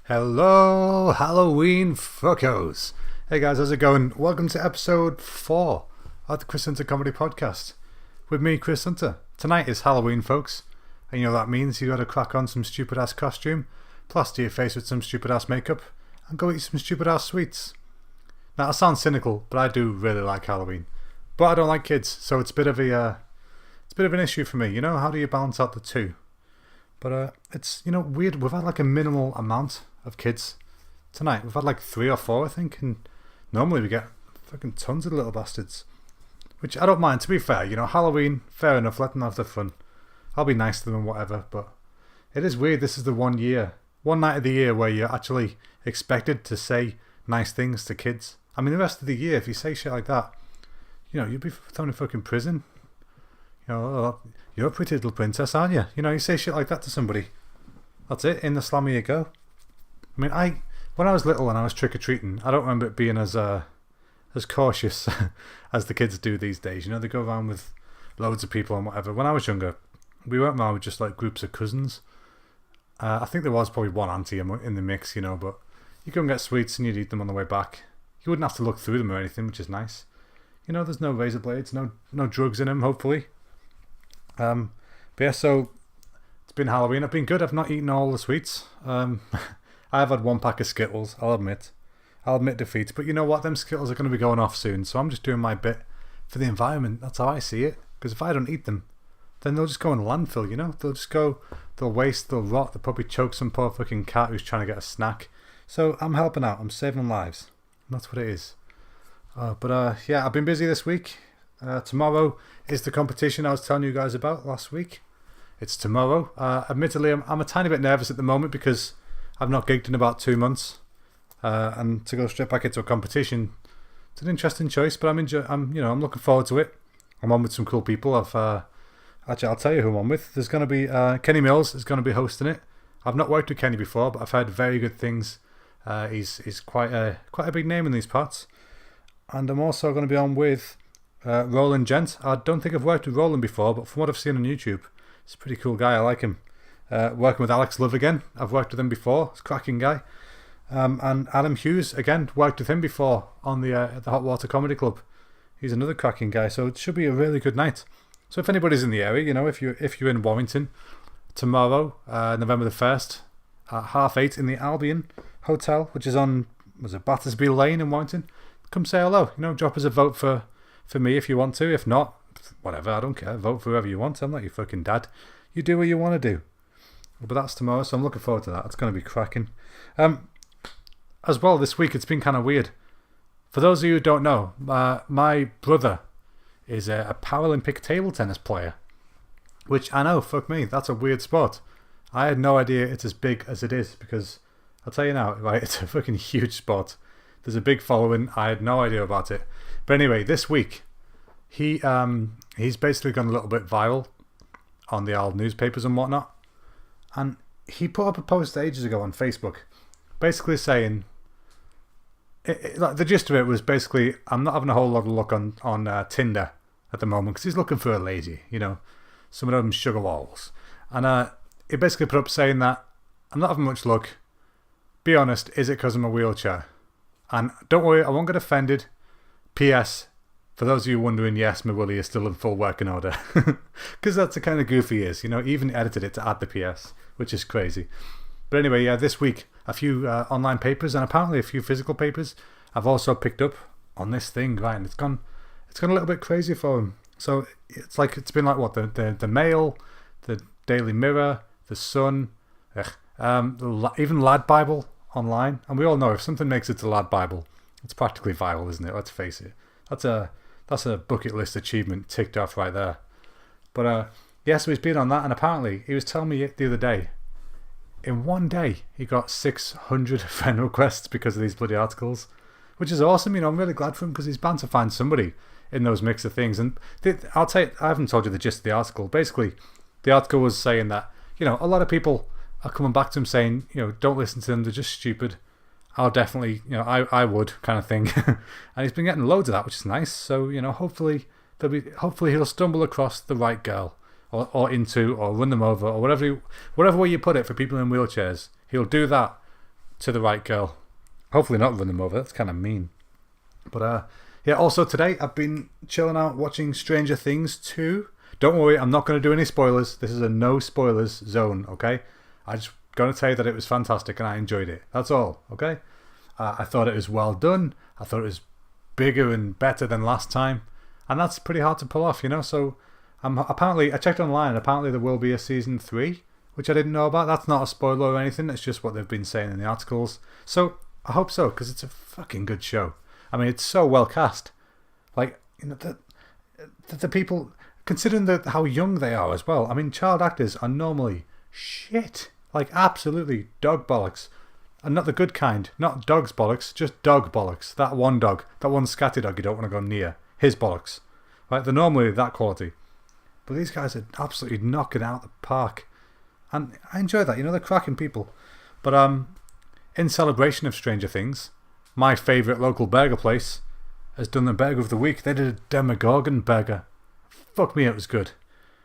Hello, Halloween fuckos. Hey guys, how's it going? Welcome to episode 4 of the Chris Hunter Comedy Podcast. With me, Chris Hunter. Tonight is Halloween, folks. And you know what that means? You gotta crack on some stupid ass costume, plaster your face with some stupid ass makeup, and go eat some stupid ass sweets. Now, I sound cynical, but I do really like Halloween. But I don't like kids, so it's a bit of an issue for me. You know, how do you balance out the two? But it's, weird. We've had like a minimal amount of kids tonight. We've had like 3 or 4, I think, and normally we get fucking tons of little bastards, which I don't mind. To be fair, Halloween, fair enough, let them have their fun. I'll be nice to them and whatever, but it is weird. This is the one night of the year where you're actually expected to say nice things to kids. I mean, the rest of the year, if you say shit like that, you'd be thrown in fucking prison. Oh, you're a pretty little princess, aren't you? You say shit like that to somebody, that's it, in the slammer you go. I mean, when I was little and I was trick-or-treating, I don't remember it being as cautious as the kids do these days. They go around with loads of people and whatever. When I was younger, we went around with just like groups of cousins. I think there was probably one auntie in the mix, but you go and get sweets and you'd eat them on the way back. You wouldn't have to look through them or anything, which is nice. There's no razor blades, no drugs in them, hopefully. But yeah, so it's been Halloween. I've been good. I've not eaten all the sweets. I have had 1 pack of Skittles, I'll admit defeat. But you know what? Them Skittles are going to be going off soon, so I'm just doing my bit for the environment. That's how I see it. Because if I don't eat them, then they'll just go in landfill, They'll just go, they'll waste, they'll rot, they'll probably choke some poor fucking cat who's trying to get a snack. So I'm helping out. I'm saving lives. That's what it is. Yeah, I've been busy this week. Tomorrow is the competition I was telling you guys about last week. It's tomorrow. Admittedly, I'm a tiny bit nervous at the moment because I've not gigged in about 2 months, and to go straight back into a competition, it's an interesting choice. But I'm looking forward to it. I'm on with some cool people. Actually, I'll tell you who I'm on with. There's going to be Kenny Mills is going to be hosting it. I've not worked with Kenny before, but I've heard very good things. He's quite a big name in these parts, and I'm also going to be on with Roland Gent. I don't think I've worked with Roland before, but from what I've seen on YouTube, he's a pretty cool guy. I like him. Working with Alex Love again. I've worked with him before. He's a cracking guy. And Adam Hughes, again, worked with him before on the Hot Water Comedy Club. He's another cracking guy, so it should be a really good night. So if anybody's in the area, if you're in Warrington tomorrow, November the 1st, at 8:30 in the Albion Hotel, which is on, Battersby Lane in Warrington, come say hello. Drop us a vote for me if you want to. If not, whatever, I don't care. Vote for whoever you want. I'm not your fucking dad. You do what you want to do. But that's tomorrow, so I'm looking forward to that. It's going to be cracking. As well, this week it's been kind of weird. For those of you who don't know, my brother is a Paralympic table tennis player. Which I know, fuck me, that's a weird sport. I had no idea it's as big as it is, because I'll tell you now, right, it's a fucking huge sport. There's a big following. I had no idea about it. But anyway, this week, he's basically gone a little bit viral on the old newspapers and whatnot. And he put up a post ages ago on Facebook, basically saying, the gist of it was basically, I'm not having a whole lot of luck on Tinder at the moment, because he's looking for a lady, some of them sugar walls. And he basically put up saying that, I'm not having much luck. Be honest, is it because I'm a wheelchair? And don't worry, I won't get offended. P.S. For those of you wondering, yes, my willy is still in full working order. Because that's the kind of goof he is. He even edited it to add the P.S., which is crazy. But anyway, yeah, this week, a few online papers and apparently a few physical papers I've also picked up on this thing, right? And it's gone a little bit crazy for him. So it's been like what, the Mail, the Daily Mirror, the Sun, even Lad Bible online. And we all know if something makes it to Lad Bible, it's practically viral, isn't it? Let's face it. That's a bucket list achievement ticked off right there. But yeah, so he's been on that, and apparently he was telling me the other day, in one day he got 600 friend requests because of these bloody articles, which is awesome. I'm really glad for him, because he's bound to find somebody in those mix of things. And I haven't told you the gist of the article. Basically, the article was saying that a lot of people are coming back to him saying, don't listen to them, they're just stupid. I'll definitely, I would, kind of thing. And he's been getting loads of that, which is nice. So, hopefully he'll stumble across the right girl, or into, or run them over, or whatever way you put it for people in wheelchairs. He'll do that to the right girl. Hopefully not run them over. That's kind of mean. But yeah, also today I've been chilling out watching Stranger Things 2. Don't worry, I'm not going to do any spoilers. This is a no spoilers zone, okay? I just going to tell you that it was fantastic and I enjoyed it. That's all, okay? I thought it was well done. I thought it was bigger and better than last time. And that's pretty hard to pull off, you know? So apparently, I checked online, apparently there will be a season 3, which I didn't know about. That's not a spoiler or anything. It's just what they've been saying in the articles. So I hope so, because it's a fucking good show. I mean, it's so well cast. Like, you know, the people, considering how young they are as well. I mean, child actors are normally shit. Like, absolutely dog bollocks. And not the good kind. Not dog's bollocks, just dog bollocks. That one dog, that one scatty dog you don't want to go near. His bollocks. Right? They're normally that quality. But these guys are absolutely knocking it out the park. And I enjoy that. You know, they're cracking people. But in celebration of Stranger Things, my favourite local burger place has done the burger of the week. They did a Demogorgon burger. Fuck me, it was good.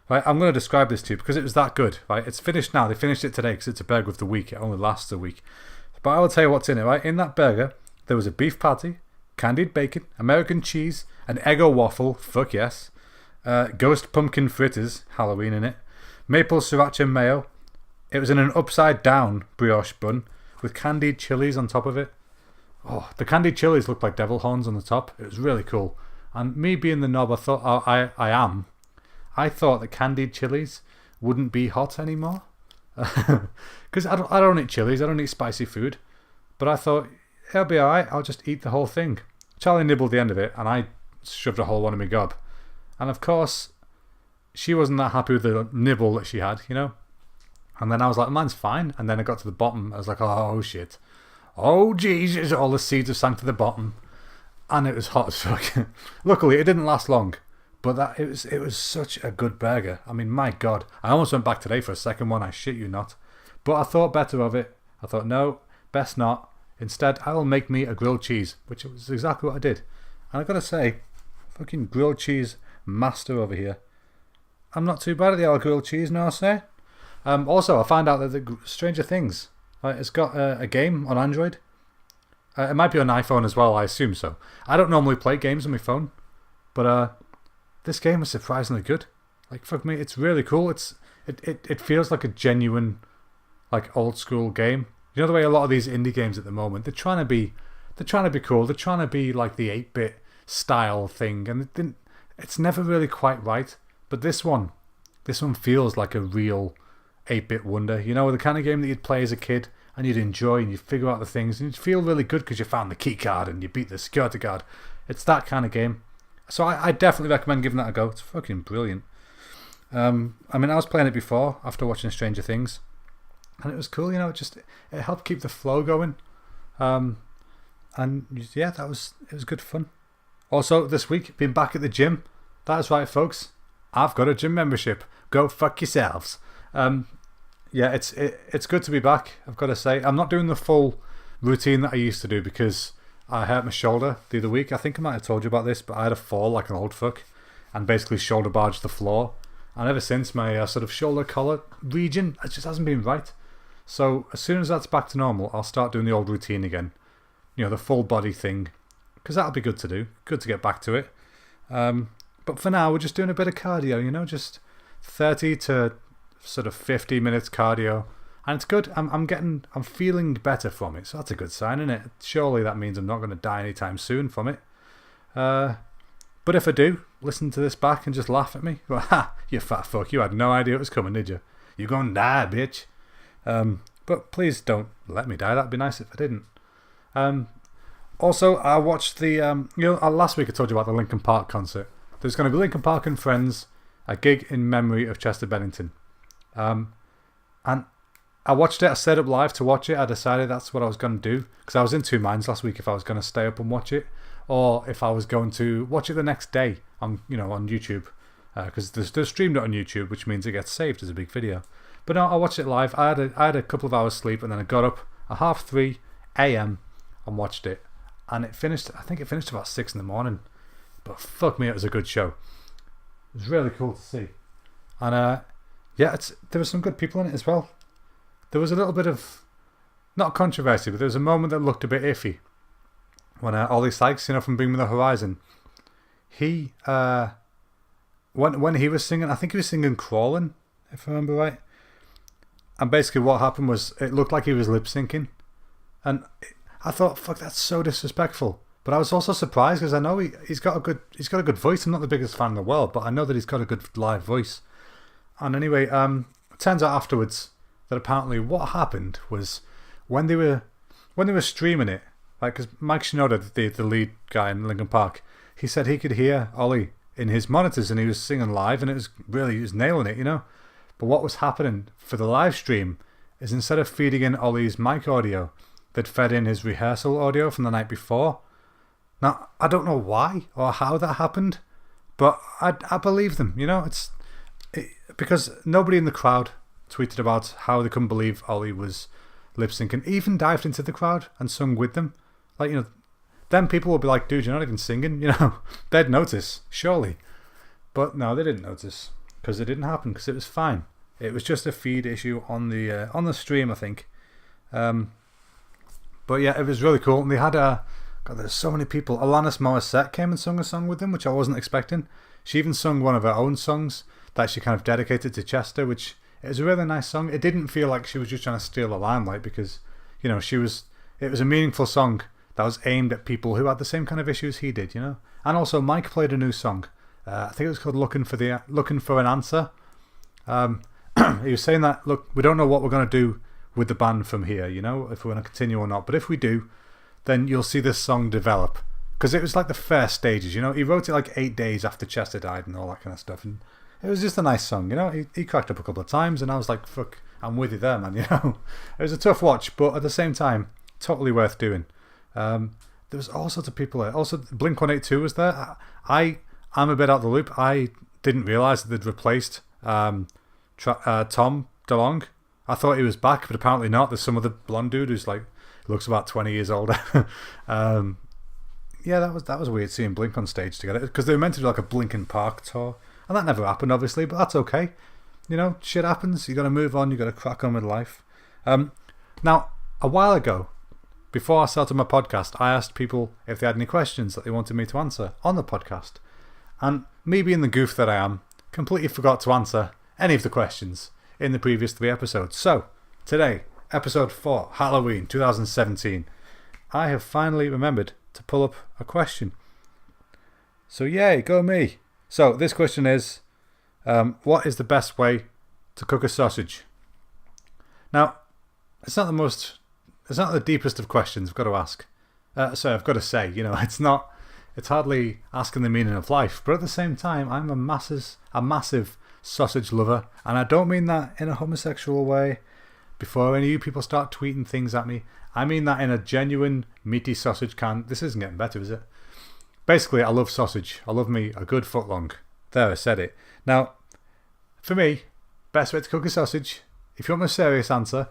Right, I'm going to describe this to you because it was that good. Right, it's finished now. They finished it today because it's a burger of the week. It only lasts a week. But I will tell you what's in it. Right, in that burger, there was a beef patty, candied bacon, American cheese, an Eggo waffle. Fuck yes. Ghost pumpkin fritters, Halloween in it. Maple sriracha mayo. It was in an upside down brioche bun with candied chilies on top of it. Oh, the candied chilies looked like devil horns on the top. It was really cool. And me being the knob, I thought that candied chilies wouldn't be hot anymore. Because I don't eat chilies. I don't eat spicy food. But I thought, it'll be alright. I'll just eat the whole thing. Charlie nibbled the end of it and I shoved a whole one in my gob. And of course, she wasn't that happy with the nibble that she had, you know. And then I was like, mine's fine. And then I got to the bottom. I was like, oh shit. Oh Jesus, all the seeds have sank to the bottom. And it was hot as fuck. Luckily, it didn't last long. But it was such a good burger. I mean, my God. I almost went back today for a second one. I shit you not. But I thought better of it. I thought, no, best not. Instead, I will make me a grilled cheese. Which was exactly what I did. And I've got to say, fucking grilled cheese master over here. I'm not too bad at the old grilled cheese, no I say. Also, I found out that the Stranger Things, it's got a game on Android. It might be on iPhone as well, I assume so. I don't normally play games on my phone, but this game is surprisingly good. Like, fuck me, it's really cool. It feels like a genuine, like, old school game. You know the way a lot of these indie games at the moment, they're trying to be cool. They're trying to be like the 8-bit style thing, and it's never really quite right. But this one feels like a real 8-bit wonder. You know, the kind of game that you'd play as a kid and you'd enjoy and you'd figure out the things and you'd feel really good because you found the key card and you beat the security guard. It's that kind of game. So I definitely recommend giving that a go. It's fucking brilliant. I mean, I was playing it before after watching Stranger Things, and it was cool. You know, it helped keep the flow going. And yeah, it was good fun. Also, this week, been back at the gym. That's right, folks. I've got a gym membership. Go fuck yourselves. Yeah, it's good to be back, I've got to say. I'm not doing the full routine that I used to do because I hurt my shoulder the other week. I think I might have told you about this, but I had a fall like an old fuck and basically shoulder barged the floor. And ever since, my sort of shoulder collar region, it just hasn't been right. So as soon as that's back to normal, I'll start doing the old routine again. You know, the full body thing. Because that'll be good to do. Good to get back to it. But for now, we're just doing a bit of cardio, you know, just 30 to sort of 50 minutes cardio. And it's good. I'm feeling better from it. So that's a good sign, isn't it? Surely that means I'm not going to die anytime soon from it. But if I do, listen to this back and just laugh at me. Well, ha, you fat fuck. You had no idea it was coming, did you? You're going to die, bitch. But please don't let me die. That'd be nice if I didn't. Also, I watched the... last week I told you about the Linkin Park concert. There's going to be Linkin Park and Friends, a gig in memory of Chester Bennington. And I watched it. I stayed up live to watch it. I decided that's what I was going to do because I was in two minds last week if I was going to stay up and watch it or if I was going to watch it the next day on YouTube because they're streamed it on YouTube, which means it gets saved as a big video. But no, I watched it live. I had a couple of hours sleep and then I got up at 3:30 a.m. and watched it, and it finished. I think it finished about 6 in the morning. But fuck me, it was a good show. It was really cool to see, and yeah, there were some good people in it as well. There was a little bit of not controversy, but there was a moment that looked a bit iffy when Ollie Sykes, from Bring Me the Horizon, he when he was singing, I think he was singing Crawling, if I remember right. And basically what happened was it looked like he was lip syncing, and I thought, fuck, that's so disrespectful. But I was also surprised because I know he's got a good voice. I'm not the biggest fan in the world, but I know that he's got a good live voice. And anyway, it turns out afterwards that apparently what happened was when they were streaming it, like, because Mike Shinoda, the lead guy in Linkin Park, he said he could hear Ollie in his monitors and he was singing live, and he was nailing it, But what was happening for the live stream is instead of feeding in Ollie's mic audio, they'd fed in his rehearsal audio from the night before. Now, I don't know why or how that happened, but I believe them, because nobody in the crowd tweeted about how they couldn't believe Ollie was lip syncing, even dived into the crowd and sung with them. Like, then people would be like, dude, you're not even singing, they'd notice, surely. But no, they didn't notice because it didn't happen, because it was fine. It was just a feed issue on the stream, I think. But yeah, it was really cool. And they had God, there's so many people. Alanis Morissette came and sung a song with them, which I wasn't expecting. She even sung one of her own songs that she kind of dedicated to Chester, which is a really nice song. It didn't feel like she was just trying to steal a limelight, because, it was a meaningful song that was aimed at people who had the same kind of issues he did, And also Mike played a new song. I think it was called Looking for an Answer. He was saying that, look, we don't know what we're going to do with the band from here, if we're going to continue or not. But if we do, then you'll see this song develop. Because it was like the first stages, He wrote it like 8 days after Chester died and all that kind of stuff. And it was just a nice song, He cracked up a couple of times and I was like, fuck, I'm with you there, man, It was a tough watch, but at the same time, totally worth doing. There was all sorts of people there. Also, Blink-182 was there. I'm a bit out of the loop. I didn't realise that they'd replaced Tom DeLonge. I thought he was back, but apparently not. There's some other blonde dude who's like looks about 20 years older. Yeah, that was weird seeing Blink on stage together, because they were meant to do like a Blinkin' Park tour, and that never happened, obviously. But that's okay. Shit happens. You got to move on. You got to crack on with life. Now, a while ago, before I started my podcast, I asked people if they had any questions that they wanted me to answer on the podcast. And me being the goof that I am, completely forgot to answer any of the questions in the previous 3 episodes. So, today, episode 4, Halloween 2017, I have finally remembered to pull up a question. So, yay, go me. So, this question is, what is the best way to cook a sausage? Now, it's not the deepest of questions I've got to ask. I've got to say, it's hardly asking the meaning of life, but at the same time, I'm a massive sausage lover, and I don't mean that in a homosexual way. Before any of you people start tweeting things at me, I mean that in a genuine meaty sausage can. This isn't getting better, is it? Basically, I love sausage. I love me a good foot long. There, I said it. Now, for me, best way to cook a sausage, if you want my serious answer,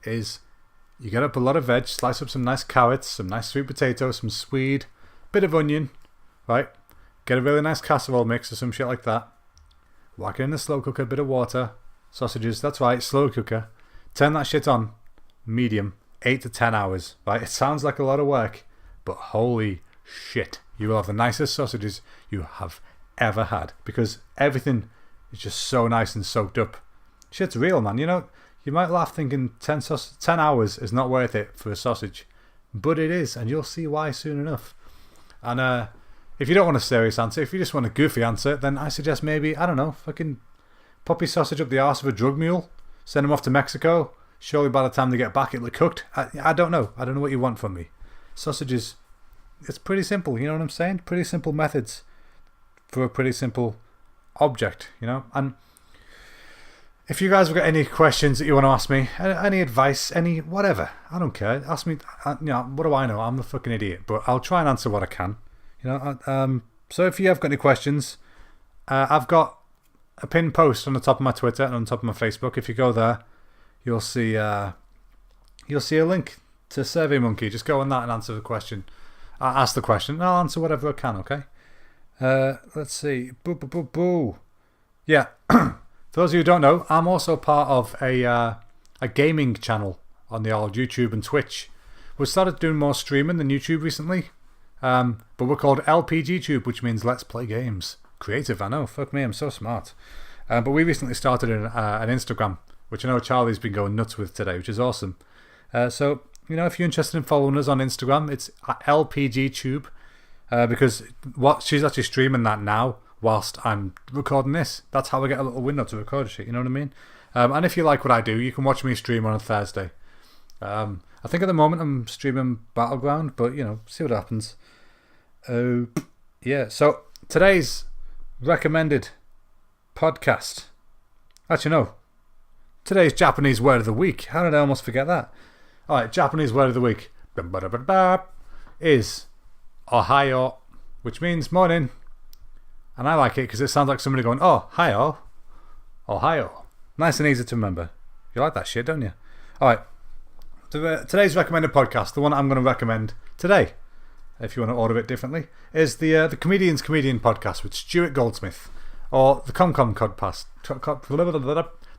is you get up a lot of veg, slice up some nice carrots, some nice sweet potatoes, some swede, bit of onion, right? Get a really nice casserole mix or some shit like that. Whack it in the slow cooker, bit of water, sausages, that's right, slow cooker. Turn that shit on, medium, 8 to 10 hours, right? It sounds like a lot of work, but holy shit, you will have the nicest sausages you have ever had, because everything is just so nice and soaked up. Shit's real, man. You might laugh thinking 10 hours is not worth it for a sausage, but it is, and you'll see why soon enough. And if you don't want a serious answer, if you just want a goofy answer, then I suggest maybe, I don't know, fucking pop your sausage up the arse of a drug mule, send them off to Mexico. Surely by the time they get back, it'll be cooked. I don't know. I don't know what you want from me. Sausages, it's pretty simple, you know what I'm saying? Pretty simple methods for a pretty simple object, And if you guys have got any questions that you want to ask me, any advice, any whatever, I don't care. Ask me, what do I know? I'm a fucking idiot, but I'll try and answer what I can. So if you have got any questions, I've got a pinned post on the top of my Twitter and on top of my Facebook. If you go there, you'll see a link to SurveyMonkey. Just go on that and answer the question. Ask the question, and I'll answer whatever I can. Okay. Let's see. Boo. Yeah. For those of you who don't know, I'm also part of a gaming channel on the old YouTube and Twitch. We've started doing more streaming than YouTube recently, but we're called LPGTube, which means Let's Play Games. Creative, I know. Fuck me, I'm so smart. But we recently started an Instagram, which I know Charlie's been going nuts with today, which is awesome. So, if you're interested in following us on Instagram, it's LPGTube, because she's actually streaming that now whilst I'm recording this. That's how I get a little window to record shit, you know what I mean? And if you like what I do, you can watch me stream on a Thursday. I think at the moment I'm streaming Battleground, but, see what happens. Yeah, so today's recommended podcast. Actually, no. Today's Japanese word of the week. How did I almost forget that? Alright, Japanese word of the week is Ohayo, which means morning. And I like it because it sounds like somebody going, oh, hi-oh. Ohayo. Nice and easy to remember. You like that shit, don't you? Alright. Today's recommended podcast, the one I'm going to recommend today, if you want to order it differently, is the Comedian's Comedian podcast with Stuart Goldsmith, or the ComCom podcast, the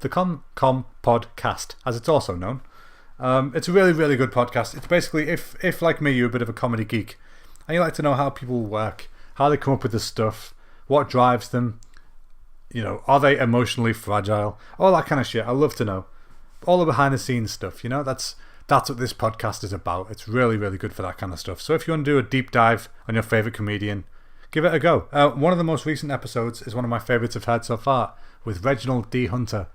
ComCom podcast, as it's also known. It's a really, really good podcast. It's basically, if like me, you're a bit of a comedy geek, and you like to know how people work, how they come up with this stuff, what drives them, are they emotionally fragile, all that kind of shit. I love to know all the behind the scenes stuff. That's what this podcast is about. It's really, really good for that kind of stuff. So if you want to do a deep dive on your favourite comedian, give it a go. One of the most recent episodes is one of my favourites I've heard so far, with Reginald D. Hunter.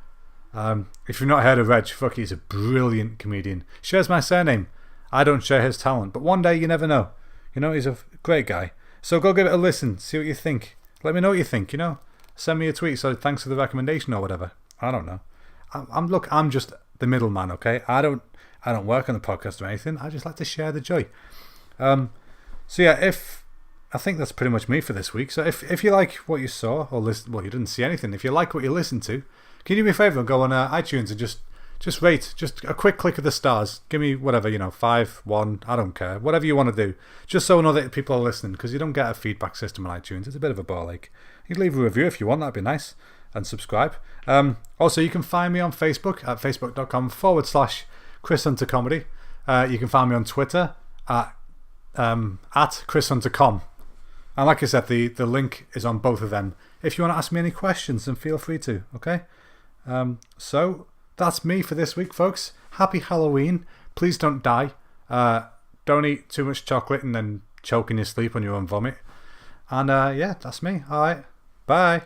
If you've not heard of Reg, fuck, he's a brilliant comedian. Shares my surname. I don't share his talent, but one day you never know. He's a great guy. So go give it a listen, see what you think. Let me know what you think, Send me a tweet, so thanks for the recommendation or whatever. I don't know. I'm just the middleman, okay? I don't work on the podcast or anything. I just like to share the joy. So yeah, I think that's pretty much me for this week. So if you like what you saw or listen, well, you didn't see anything. If you like what you listened to, can you do me a favour and go on iTunes and just rate, just a quick click of the stars. Give me whatever, 5, 1, I don't care. Whatever you want to do. Just so I know that people are listening, because you don't get a feedback system on iTunes. It's a bit of a ball ache. You can leave a review if you want, that'd be nice. And subscribe. Also, you can find me on Facebook at facebook.com/Chris Hunter Comedy. You can find me on Twitter at Chris Hunter Com. And like I said, the link is on both of them. If you want to ask me any questions, then feel free to, okay? So that's me for this week, folks. Happy Halloween. Please don't die. Don't eat too much chocolate and then choke in your sleep on your own vomit. And yeah, that's me. Alright. Bye.